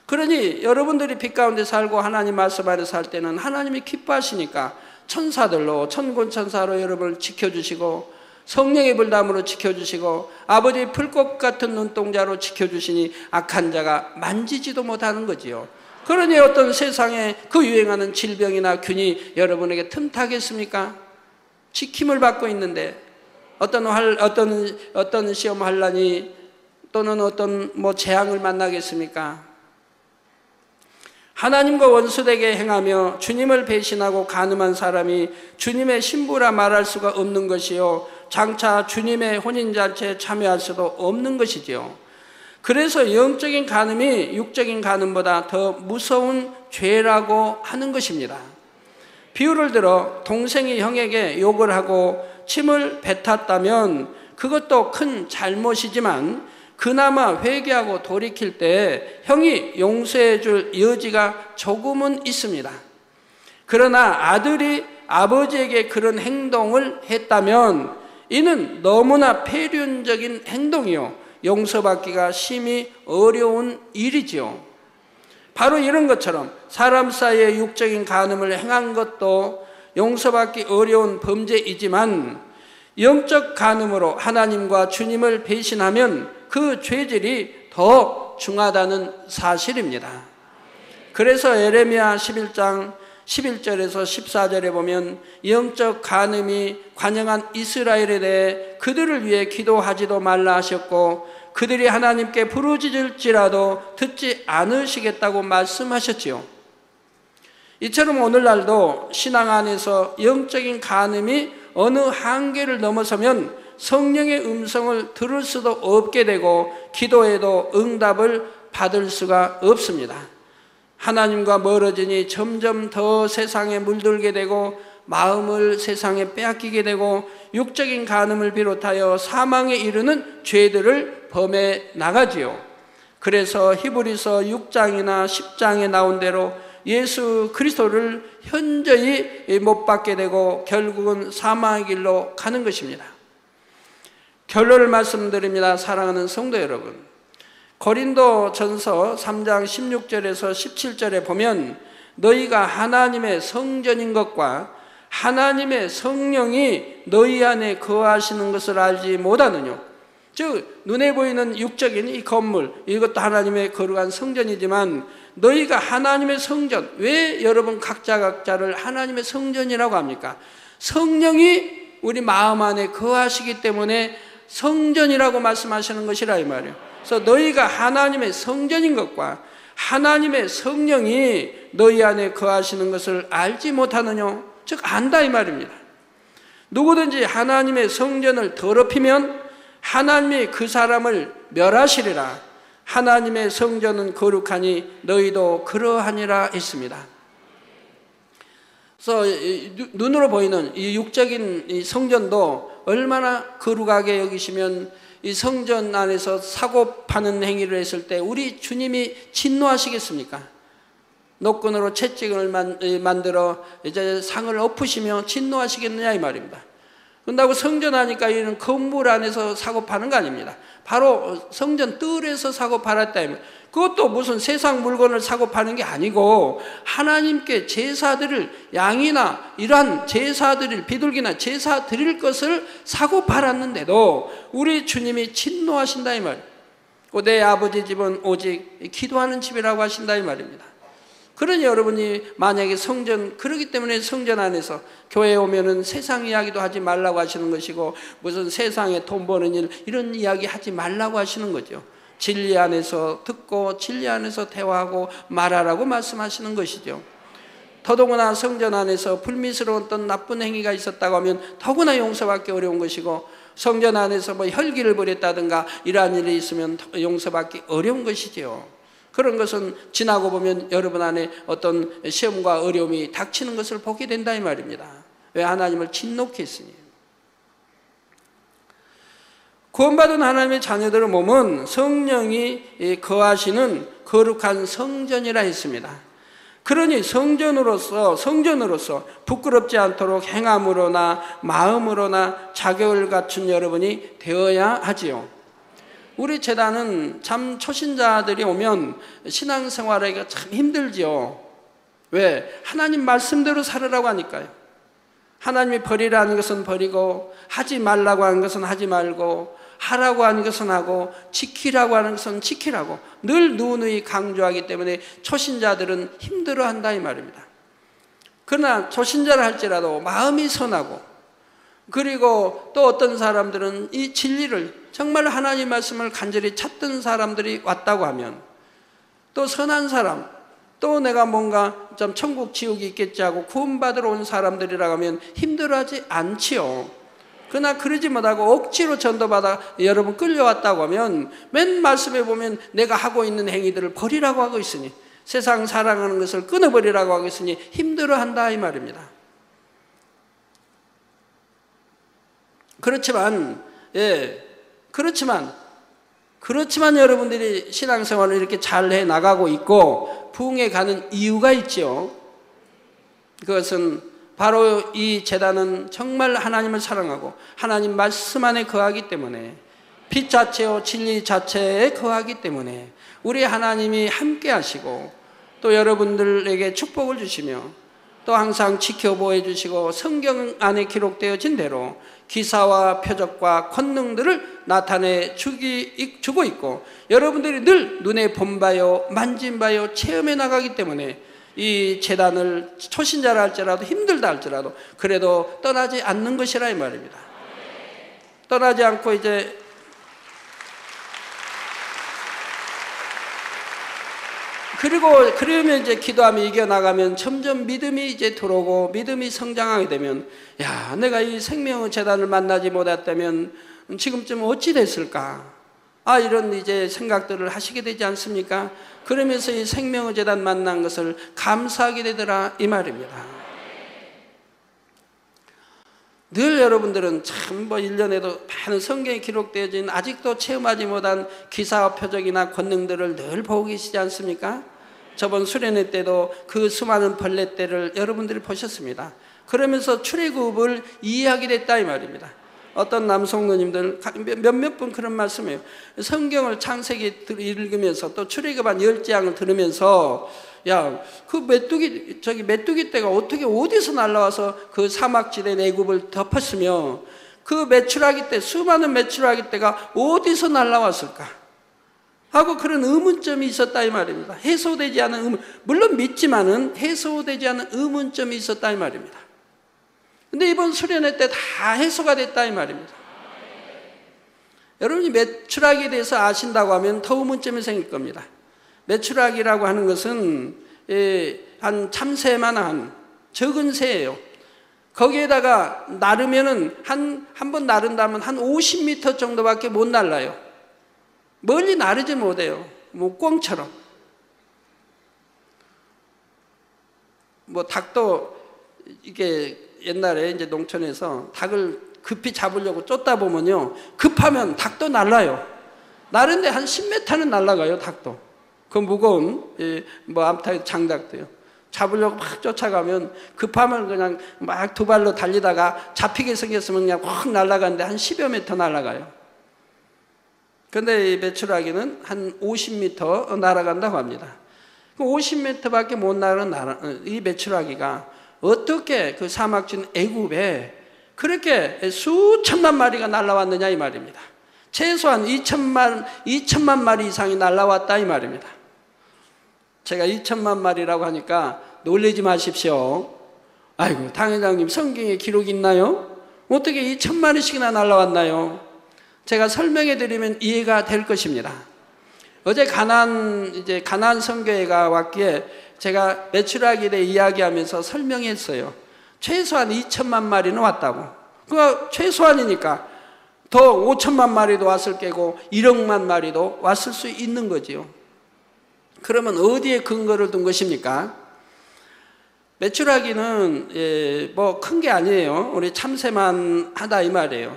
Speaker 1: 그러니 여러분들이 빛 가운데 살고 하나님 말씀 안에 살 때는 하나님이 기뻐하시니까 천사들로 천군천사로 여러분을 지켜주시고 성령의 불담으로 지켜주시고 아버지의 풀꽃 같은 눈동자로 지켜주시니 악한 자가 만지지도 못하는 거지요. 그러니 어떤 세상에 그 유행하는 질병이나 균이 여러분에게 틈타겠습니까? 지킴을 받고 있는데 어떤 시험 환란이 또는 어떤 재앙을 만나겠습니까? 하나님과 원수되게 행하며 주님을 배신하고 간음한 사람이 주님의 신부라 말할 수가 없는 것이요 장차 주님의 혼인잔치에 참여할 수도 없는 것이지요. 그래서 영적인 간음이 육적인 간음보다 더 무서운 죄라고 하는 것입니다. 비유를 들어 동생이 형에게 욕을 하고 침을 뱉었다면 그것도 큰 잘못이지만 그나마 회개하고 돌이킬 때 형이 용서해 줄 여지가 조금은 있습니다. 그러나 아들이 아버지에게 그런 행동을 했다면 이는 너무나 폐륜적인 행동이요 용서받기가 심히 어려운 일이지요. 바로 이런 것처럼 사람 사이의 육적인 간음을 행한 것도 용서받기 어려운 범죄이지만 영적 간음으로 하나님과 주님을 배신하면 그 죄질이 더 중하다는 사실입니다. 그래서 예레미야 11장 11절에서 14절에 보면 영적 간음이 관영한 이스라엘에 대해 그들을 위해 기도하지도 말라 하셨고 그들이 하나님께 부르짖을지라도 듣지 않으시겠다고 말씀하셨지요. 이처럼 오늘날도 신앙 안에서 영적인 간음이 어느 한계를 넘어서면 성령의 음성을 들을 수도 없게 되고 기도해도 응답을 받을 수가 없습니다. 하나님과 멀어지니 점점 더 세상에 물들게 되고 마음을 세상에 빼앗기게 되고 육적인 간음을 비롯하여 사망에 이르는 죄들을 범해 나가지요. 그래서 히브리서 6장이나 10장에 나온 대로 예수 그리스도를 현저히 못 받게 되고 결국은 사망의 길로 가는 것입니다. 결론을 말씀드립니다. 사랑하는 성도 여러분, 고린도전서 3장 16절에서 17절에 보면 너희가 하나님의 성전인 것과 하나님의 성령이 너희 안에 거하시는 것을 알지 못하느냐. 즉 눈에 보이는 육적인 이 건물, 이것도 하나님의 거룩한 성전이지만 너희가 하나님의 성전, 왜 여러분 각자를 하나님의 성전이라고 합니까? 성령이 우리 마음 안에 거하시기 때문에 성전이라고 말씀하시는 것이라 이 말이에요. 그래서 너희가 하나님의 성전인 것과 하나님의 성령이 너희 안에 거하시는 것을 알지 못하느냐. 즉 안다 이 말입니다. 누구든지 하나님의 성전을 더럽히면 하나님이 그 사람을 멸하시리라. 하나님의 성전은 거룩하니 너희도 그러하니라 했습니다. 그래서 눈으로 보이는 이 육적인 이 성전도 얼마나 거룩하게 여기시면 이 성전 안에서 사고 파는 행위를 했을 때 우리 주님이 진노하시겠습니까? 노끈으로 채찍을 만들어 이제 상을 엎으시며 진노하시겠느냐 이 말입니다. 그런다고 성전 하니까 이런 건물 안에서 사고 파는 거 아닙니다. 바로 성전 뜰에서 사고 팔았다. 그것도 무슨 세상 물건을 사고 파는 게 아니고 하나님께 제사 드릴 양이나 이러한 제사 드릴 비둘기나 제사 드릴 것을 사고 팔았는데도 우리 주님이 진노하신다 이 말. 내 아버지 집은 오직 기도하는 집이라고 하신다 이 말입니다. 그러니 여러분이 만약에 성전, 그러기 때문에 성전 안에서 교회에 오면은 세상 이야기도 하지 말라고 하시는 것이고 무슨 세상에 돈 버는 일 이런 이야기 하지 말라고 하시는 거죠. 진리 안에서 듣고 진리 안에서 대화하고 말하라고 말씀하시는 것이죠. 더더구나 성전 안에서 불미스러운 어떤 나쁜 행위가 있었다고 하면 더구나 용서받기 어려운 것이고 성전 안에서 뭐 혈기를 부렸다든가 이러한 일이 있으면 용서받기 어려운 것이죠. 그런 것은 지나고 보면 여러분 안에 어떤 시험과 어려움이 닥치는 것을 보게 된다 이 말입니다. 왜? 하나님을 진노케 했으니. 구원받은 하나님의 자녀들의 몸은 성령이 거하시는 거룩한 성전이라 했습니다. 그러니 성전으로서 부끄럽지 않도록 행함으로나 마음으로나 자격을 갖춘 여러분이 되어야 하지요. 우리 재단은 참 초신자들이 오면 신앙생활하기가 참 힘들지요. 왜? 하나님 말씀대로 살으라고 하니까요. 하나님이 버리라는 것은 버리고 하지 말라고 하는 것은 하지 말고 하라고 하는 것은 하고 지키라고 하는 것은 지키라고 늘 누누이 강조하기 때문에 초신자들은 힘들어한다 이 말입니다. 그러나 초신자를 할지라도 마음이 선하고 그리고 또 어떤 사람들은 이 진리를 정말 하나님 말씀을 간절히 찾던 사람들이 왔다고 하면 또 선한 사람 또 내가 뭔가 좀 천국 지옥이 있겠지 하고 구원받으러 온 사람들이라고 하면 힘들어하지 않지요. 그러나 그러지 못하고 억지로 전도받아 여러분 끌려왔다고 하면 맨 말씀에 보면 내가 하고 있는 행위들을 버리라고 하고 있으니 세상 사랑하는 것을 끊어버리라고 하고 있으니 힘들어한다 이 말입니다. 그렇지만 여러분들이 신앙생활을 이렇게 잘 해나가고 있고 부흥해 가는 이유가 있죠. 그것은 바로 이 재단은 정말 하나님을 사랑하고 하나님 말씀 안에 거하기 때문에 빛 자체요 진리 자체에 거하기 때문에 우리 하나님이 함께 하시고 또 여러분들에게 축복을 주시며 또 항상 지켜보호 주시고 성경 안에 기록되어진 대로 기사와 표적과 권능들을 나타내 주고 있고 여러분들이 늘 눈에 본 바요 만진 바요 체험해 나가기 때문에 이 재단을 초신자라 할지라도 힘들다 할지라도 그래도 떠나지 않는 것이라 이 말입니다. 떠나지 않고 이제 그러면 이제 기도하며 이겨나가면 점점 믿음이 이제 들어오고 믿음이 성장하게 되면 야 내가 이 생명의 재단을 만나지 못했다면 지금쯤 어찌 됐을까? 이런 이제 생각들을 하시게 되지 않습니까? 그러면서 이 생명의 재단 만난 것을 감사하게 되더라 이 말입니다. 늘 여러분들은 참 1년에도 많은 성경에 기록되어진 아직도 체험하지 못한 기사와 표적이나 권능들을 늘 보고 계시지 않습니까? 저번 수련회 때도 그 수많은 벌레떼를 여러분들이 보셨습니다. 그러면서 출애굽을 이해하게 됐다 이 말입니다. 어떤 남성 누님들 몇몇 분 그런 말씀이에요. 성경을 창세기 읽으면서 또 출애굽한 10장을 들으면서 야, 그 메뚜기 떼가 어디서 날라와서 그 사막지대 애굽을 덮었으며 그 메추라기 떼, 수많은 메추라기 떼가 어디서 날라왔을까? 하고 그런 의문점이 있었다 이 말입니다. 해소되지 않은 의문, 물론 믿지만은 해소되지 않은 의문점이 있었다 이 말입니다. 근데 이번 수련회 때 다 해소가 됐다 이 말입니다. 여러분이 메추라기에 대해서 아신다고 하면 더 의문점이 생길 겁니다. 메추라기라고 하는 것은 한 참새만한 적은 새예요. 거기에다가 나르면은 한 번 나른다면 한 50m 정도밖에 못 날라요. 멀리 나르지 못해요. 뭐 꿩처럼. 뭐 닭도 이게 옛날에 이제 농촌에서 닭을 급히 잡으려고 쫓다 보면요, 급하면 닭도 날라요. 나른데 한 10m는 날아가요, 닭도. 그 무거운 뭐 암탉 장닭도요. 잡으려고 막 쫓아가면 급하면 그냥 막 두 발로 달리다가 잡히게 생겼으면 그냥 확 날아가는데 한 10여 미터 날아가요. 근데 이 메추라기는 한 50m 날아간다고 합니다. 그 50m밖에 못 나가는 이 메추라기가 어떻게 그 사막진 애굽에 그렇게 수천만 마리가 날아왔느냐 이 말입니다. 최소한 2천만 마리 이상이 날아왔다 이 말입니다. 제가 2천만 마리라고 하니까 놀라지 마십시오. 아이고, 당회장님 성경에 기록이 있나요? 어떻게 2천마리씩이나 날아왔나요? 제가 설명해 드리면 이해가 될 것입니다. 어제 가나안 선교회가 왔기에 제가 메추라기에 대해 이야기하면서 설명했어요. 최소한 2천만 마리는 왔다고. 그거 최소한이니까 더 5천만 마리도 왔을 거고 1억만 마리도 왔을 수 있는 거지요. 그러면 어디에 근거를 둔 것입니까? 메추라기는 뭐 큰 게 아니에요. 우리 참새만 하다 이 말이에요.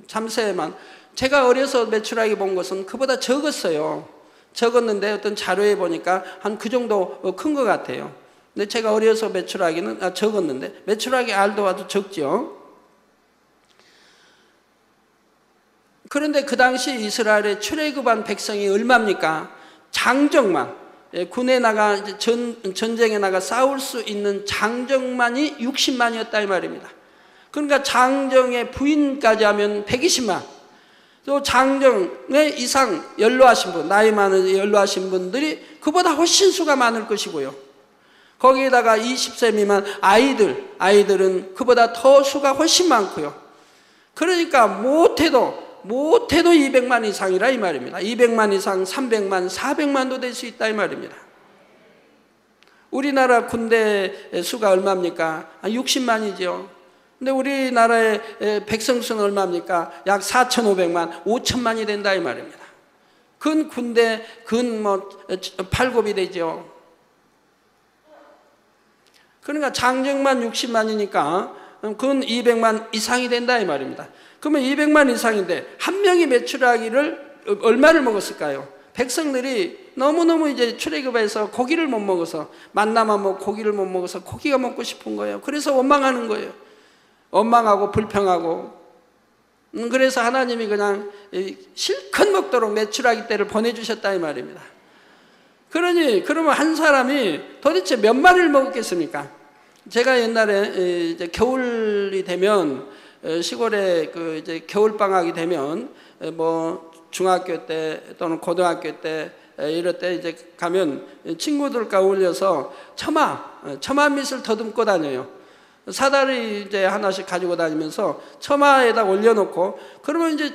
Speaker 1: 참새만. 제가 어려서 메추라기 본 것은 그보다 적었어요. 적었는데 어떤 자료에 보니까 한 그 정도 큰 것 같아요. 근데 제가 어려서 메추라기는 적었는데 메추라기 알도 아주 적죠. 그런데 그 당시 이스라엘의 출애굽한 백성이 얼마입니까? 장정만, 군에 나가 전쟁에 나가 싸울 수 있는 장정만이 60만이었다 이 말입니다. 그러니까 장정의 부인까지 하면 120만. 또 장정의 이상 연로하신 분, 나이 많은 연로하신 분들이 그보다 훨씬 수가 많을 것이고요. 거기에다가 20세 미만 아이들은 그보다 더 수가 훨씬 많고요. 그러니까 못해도 200만 이상이라 이 말입니다. 200만 이상, 300만, 400만도 될 수 있다 이 말입니다. 우리나라 군대 수가 얼마입니까? 60만이죠. 근데 우리나라의 백성 수는 얼마입니까? 약 4,500만, 5천만이 된다 이 말입니다. 군대, 팔굽이 되죠. 그러니까 장정만 60만이니까 근 200만 이상이 된다 이 말입니다. 그러면 200만 이상인데 한 명이 메추라기를 얼마를 먹었을까요? 백성들이 너무너무 이제 출애굽해서 고기를 못 먹어서 만나만 먹고 고기를 못 먹어서 고기가 먹고 싶은 거예요. 그래서 원망하는 거예요. 원망하고 불평하고. 그래서 하나님이 그냥 실컷 먹도록 메추라기 떼를 보내주셨다 이 말입니다. 그러면 한 사람이 도대체 몇 마리를 먹었겠습니까? 제가 옛날에 이제 겨울이 되면 시골에 이제 겨울 방학이 되면 뭐 중학교 때 또는 고등학교 때 이럴 때 이제 가면 친구들과 어울려서 처마 밑을 더듬고 다녀요. 사다리 이제 하나씩 가지고 다니면서 처마에다 올려놓고 그러면 이제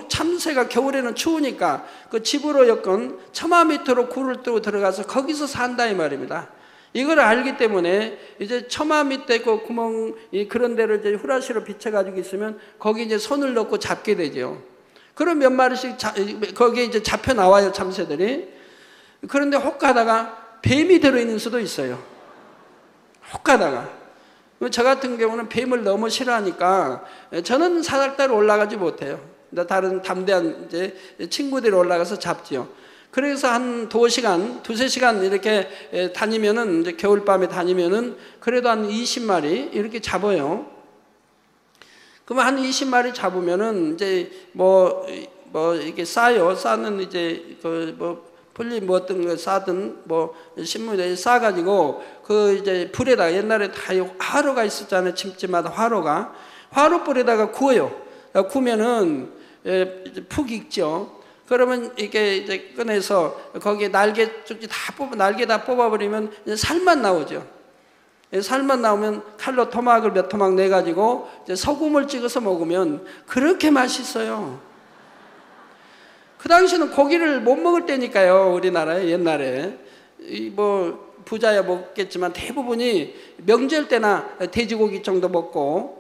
Speaker 1: 참새가 겨울에는 추우니까 그 집으로 엮은 처마 밑으로 굴을 뜨고 들어가서 거기서 산다 이 말입니다. 이걸 알기 때문에 이제 처마 밑에 그 구멍 그런 데를 이제 후라시로 비춰가지고 있으면 거기 이제 손을 넣고 잡게 되죠. 그럼 몇 마리씩 거기에 이제 잡혀 나와요 참새들이. 그런데 혹가다가 뱀이 들어있는 수도 있어요. 혹가다가. 저 같은 경우는 뱀을 너무 싫어하니까 저는 사닥다리 올라가지 못해요. 다른 담대한 이제 친구들이 올라가서 잡지요. 그래서 한 2시간, 2~3시간 이렇게 다니면은, 이제 겨울밤에 다니면은 그래도 한 20마리 이렇게 잡아요. 그러면 한 20마리 잡으면은 이제 이게 싸요. 싸는 이제 풀리 어떤 거 싸든 신문에 싸가지고 이제 불에다가 옛날에 다 화로가 있었잖아요. 집집마다 화로불에다가 구워요. 구우면은 푹 익죠. 그러면 이게 이제 꺼내서 거기에 날개 다 뽑아버리면 살만 나오죠. 살만 나오면 칼로 토막을 몇 토막 내가지고 이제 소금을 찍어서 먹으면 그렇게 맛있어요. 그 당시는 고기를 못 먹을 때니까요. 우리나라에 옛날에 부자야 먹겠지만 대부분이 명절 때나 돼지고기 정도 먹고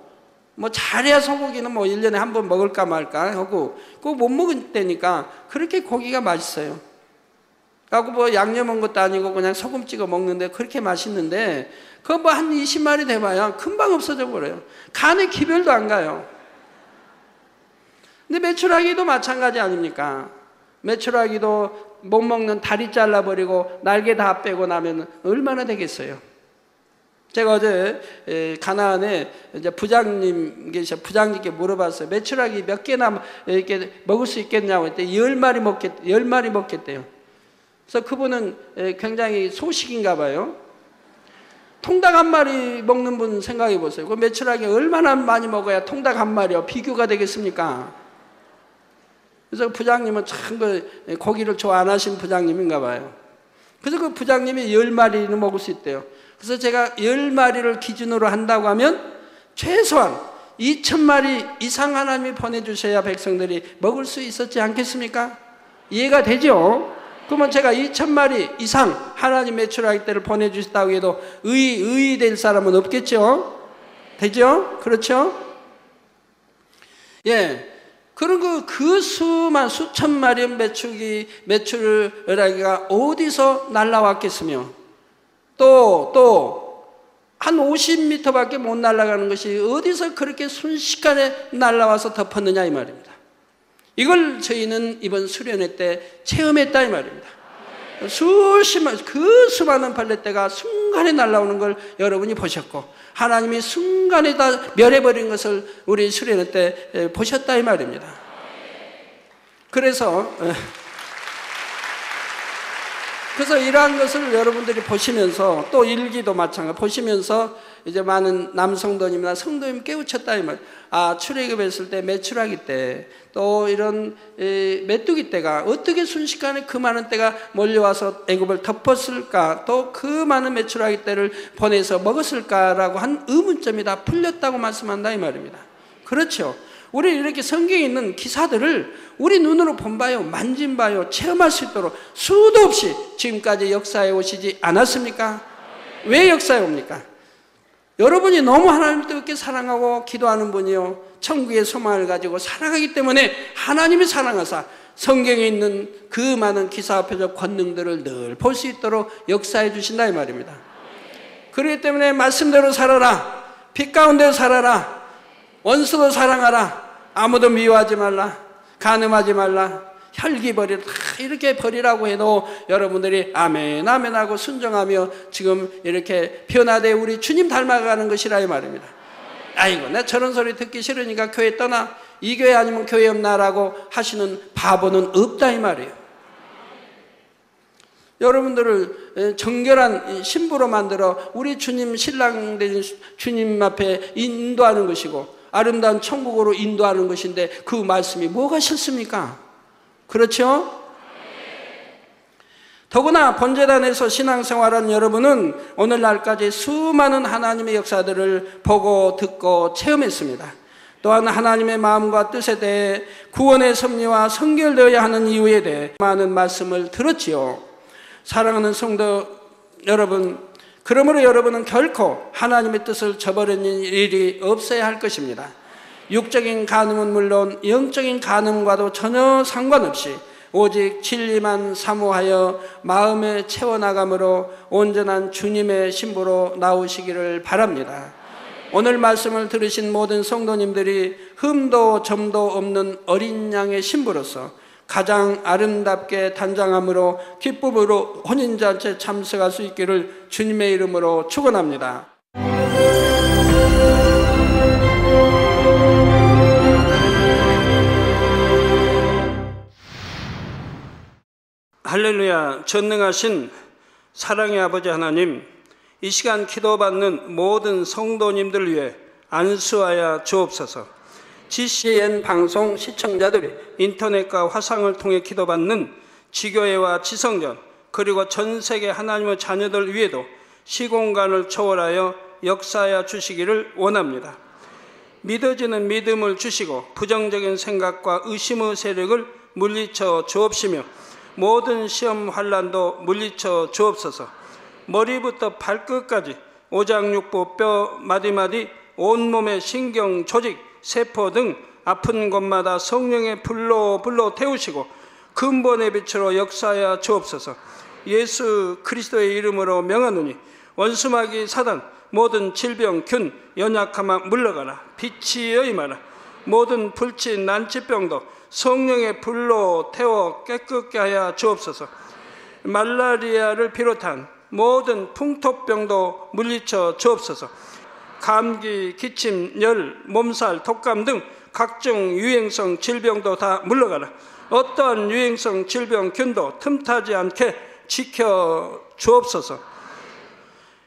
Speaker 1: 잘해야 소고기는 1년에 한 번 먹을까 말까 하고 그거 못 먹을 때니까 그렇게 고기가 맛있어요. 하고 양념한 것도 아니고 그냥 소금 찍어 먹는데 그렇게 맛있는데 그거 한 20마리 돼봐야 금방 없어져 버려요. 간에 기별도 안 가요. 근데 메추라기도 마찬가지 아닙니까? 메추라기도 못 먹는 다리 잘라버리고 날개 다 빼고 나면 얼마나 되겠어요? 제가 어제 가나안에 이제 부장님께 물어봤어요. 메추라기 몇 개나 이렇게 먹을 수 있겠냐고 했더니 10마리 먹겠대요. 그래서 그분은 굉장히 소식인가 봐요. 통닭 한 마리 먹는 분 생각해 보세요. 그 메추라기 얼마나 많이 먹어야 통닭 한 마리요? 비교가 되겠습니까? 그래서 부장님은 참 고기를 좋아 안 하신 부장님인가 봐요. 그래서 그 부장님이 10마리는 먹을 수 있대요. 그래서 제가 10마리를 기준으로 한다고 하면 최소한 2,000마리 이상 하나님이 보내주셔야 백성들이 먹을 수 있었지 않겠습니까? 이해가 되죠? 그러면 제가 2,000마리 이상 하나님 메추라기 떼를 보내주셨다고 해도 의될 사람은 없겠죠? 되죠? 그렇죠? 예. 그리고 그 수천 마리의 메추라기가 어디서 날라왔겠으며 또 한 50m밖에 못 날아가는 것이 어디서 그렇게 순식간에 날아와서 덮었느냐 이 말입니다. 이걸 저희는 이번 수련회 때 체험했다 이 말입니다. 그 수많은 벌레떼가 순간에 날아오는 걸 여러분이 보셨고 하나님이 순간에 다 멸해버린 것을 우리 수련회 때 보셨다 이 말입니다. 그래서 이러한 것을 여러분들이 보시면서 또 일기도 마찬가지 보시면서 이제 많은 남성도님이나 성도님 깨우쳤다 이 말. 출애굽했을 때 메추라기 때 또 이런 메뚜기 떼가 어떻게 순식간에 그 많은 떼가 몰려와서 애굽을 덮었을까? 또 그 많은 메추라기 떼를 보내서 먹었을까라고 한 의문점이 다 풀렸다고 말씀한다 이 말입니다. 그렇죠. 우리 이렇게 성경에 있는 기사들을 우리 눈으로 본봐요, 만진봐요, 체험할 수 있도록 수도 없이 지금까지 역사해 오시지 않았습니까? 왜 역사해 옵니까? 여러분이 너무 하나님을 뜨겁게 사랑하고 기도하는 분이요 천국의 소망을 가지고 살아가기 때문에 하나님이 사랑하사 성경에 있는 그 많은 기사표적 권능들을 늘 볼 수 있도록 역사해 주신다 이 말입니다. 그렇기 때문에 말씀대로 살아라, 빛 가운데 살아라, 원수도 사랑하라, 아무도 미워하지 말라, 간음하지 말라, 혈기 버리라, 이렇게 버리라고 해도 여러분들이 아멘 아멘 하고 순종하며 지금 이렇게 변화되 우리 주님 닮아가는 것이라 이 말입니다. 아이고 나 저런 소리 듣기 싫으니까 교회 떠나, 이 교회 아니면 교회 없나라고 하시는 바보는 없다 이 말이에요. 여러분들을 정결한 신부로 만들어 우리 주님 신랑 된 주님 앞에 인도하는 것이고 아름다운 천국으로 인도하는 것인데 그 말씀이 뭐가 싫습니까? 그렇죠? 더구나 본제단에서 신앙생활하는 여러분은 오늘날까지 수많은 하나님의 역사들을 보고 듣고 체험했습니다. 또한 하나님의 마음과 뜻에 대해 구원의 섭리와 성결되어야 하는 이유에 대해 많은 말씀을 들었지요. 사랑하는 성도 여러분, 그러므로 여러분은 결코 하나님의 뜻을 저버리는 일이 없어야 할 것입니다. 육적인 간음은 물론 영적인 간음과도 전혀 상관없이 오직 진리만 사모하여 마음에 채워나감으로 온전한 주님의 신부로 나오시기를 바랍니다. 오늘 말씀을 들으신 모든 성도님들이 흠도 점도 없는 어린 양의 신부로서 가장 아름답게 단장함으로 기쁨으로 혼인잔치에 참석할 수 있기를 주님의 이름으로 축원합니다. 할렐루야. 전능하신 사랑의 아버지 하나님, 이 시간 기도받는 모든 성도님들 위해 안수하여 주옵소서. GCN 방송 시청자들이 인터넷과 화상을 통해 기도받는 지교회와 지성전, 그리고 전 세계 하나님의 자녀들 위에도 시공간을 초월하여 역사하여 주시기를 원합니다. 믿어지는 믿음을 주시고 부정적인 생각과 의심의 세력을 물리쳐 주옵시며 모든 시험 환난도 물리쳐 주옵소서. 머리부터 발끝까지 오장육부 뼈 마디마디 온몸의 신경 조직 세포 등 아픈 곳마다 성령의 불로 태우시고 근본의 빛으로 역사하여 주옵소서. 예수 그리스도의 이름으로 명하노니 원수마귀 사단 모든 질병 균 연약함아 물러가라. 빛이여 임하라. 모든 불치 난치병도 성령의 불로 태워 깨끗게 하여 주옵소서. 말라리아를 비롯한 모든 풍토병도 물리쳐 주옵소서. 감기, 기침, 열, 몸살, 독감 등 각종 유행성 질병도 다 물러가라. 어떠한 유행성 질병 균도 틈타지 않게 지켜 주옵소서.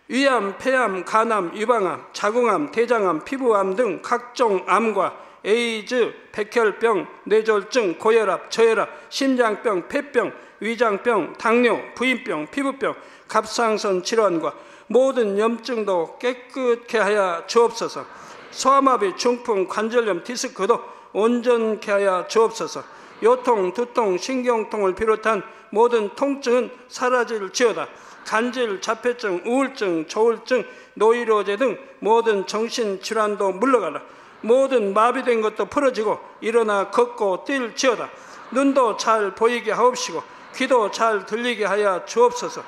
Speaker 1: 위암, 폐암, 간암, 유방암, 자궁암, 대장암, 피부암 등 각종 암과 에이즈, 백혈병, 뇌졸중, 고혈압, 저혈압, 심장병, 폐병, 위장병, 당뇨, 부인병, 피부병, 갑상선 질환과 모든 염증도 깨끗게 하여 주옵소서. 소아마비, 중풍, 관절염, 디스크도 온전케 하여 주옵소서. 요통, 두통, 신경통을 비롯한 모든 통증은 사라질지어다. 간질, 자폐증, 우울증, 조울증, 노이로제 등 모든 정신질환도 물러가라. 모든 마비된 것도 풀어지고 일어나 걷고 뛸지어다. 눈도 잘 보이게 하옵시고 귀도 잘 들리게 하여 주옵소서.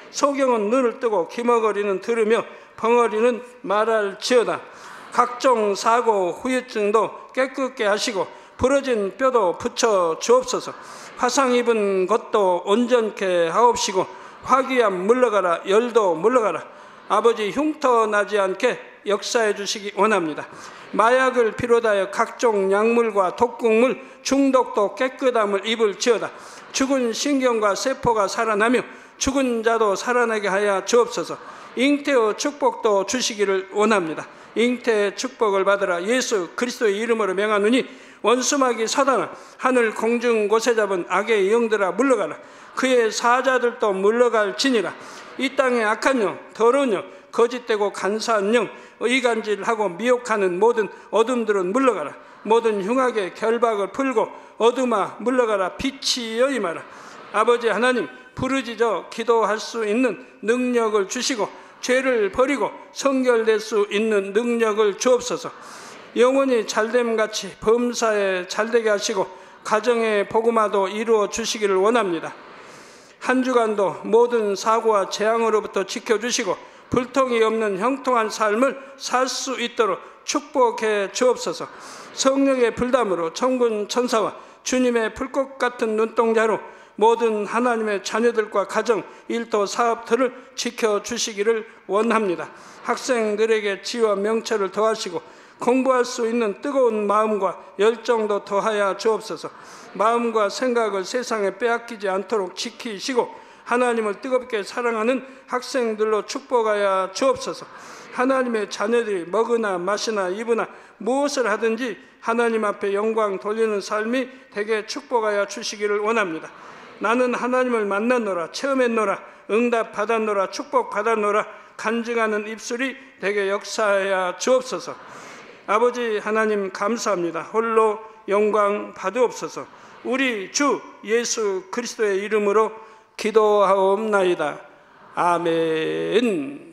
Speaker 1: 소경은 눈을 뜨고 기머거리는 들으며 벙어리는 말할지어다. 각종 사고 후유증도 깨끗게 하시고 부러진 뼈도 붙여 주옵소서. 화상 입은 것도 온전케 하옵시고 화기암 물러가라. 열도 물러가라. 아버지 흉터 나지 않게 역사해 주시기 원합니다. 마약을 비롯하여 각종 약물과 독극물 중독도 깨끗함을 입을지어다. 죽은 신경과 세포가 살아나며 죽은 자도 살아나게 하여 주옵소서. 잉태의 축복도 주시기를 원합니다. 잉태의 축복을 받으라. 예수 그리스도의 이름으로 명하노니 원수마귀 사단아 하늘 공중 곳에 잡은 악의 영들아 물러가라. 그의 사자들도 물러갈지니라. 이 땅의 악한 영, 더러운 영, 거짓되고 간사한 영, 의간질하고 미혹하는 모든 어둠들은 물러가라. 모든 흉악의 결박을 풀고 어둠아 물러가라. 빛이여 임하라. 아버지 하나님, 부르짖어 기도할 수 있는 능력을 주시고 죄를 버리고 성결될 수 있는 능력을 주옵소서. 영원히 잘됨같이 범사에 잘되게 하시고 가정의 복음화도 이루어 주시기를 원합니다. 한 주간도 모든 사고와 재앙으로부터 지켜주시고 불통이 없는 형통한 삶을 살 수 있도록 축복해 주옵소서. 성령의 불담으로 천군 천사와 주님의 불꽃 같은 눈동자로 모든 하나님의 자녀들과 가정, 일터, 사업들을 지켜주시기를 원합니다. 학생들에게 지혜와 명철을 더하시고 공부할 수 있는 뜨거운 마음과 열정도 더하여 주옵소서. 마음과 생각을 세상에 빼앗기지 않도록 지키시고 하나님을 뜨겁게 사랑하는 학생들로 축복하여 주옵소서. 하나님의 자녀들이 먹으나 마시나 입으나 무엇을 하든지 하나님 앞에 영광 돌리는 삶이 되게 축복하여 주시기를 원합니다. 나는 하나님을 만났노라, 체험했노라, 응답 받았노라, 축복 받았노라 간증하는 입술이 되게 역사하여 주옵소서. 아버지 하나님 감사합니다. 홀로 영광 받으옵소서. 우리 주 예수 그리스도의 이름으로 기도하옵나이다. 아멘.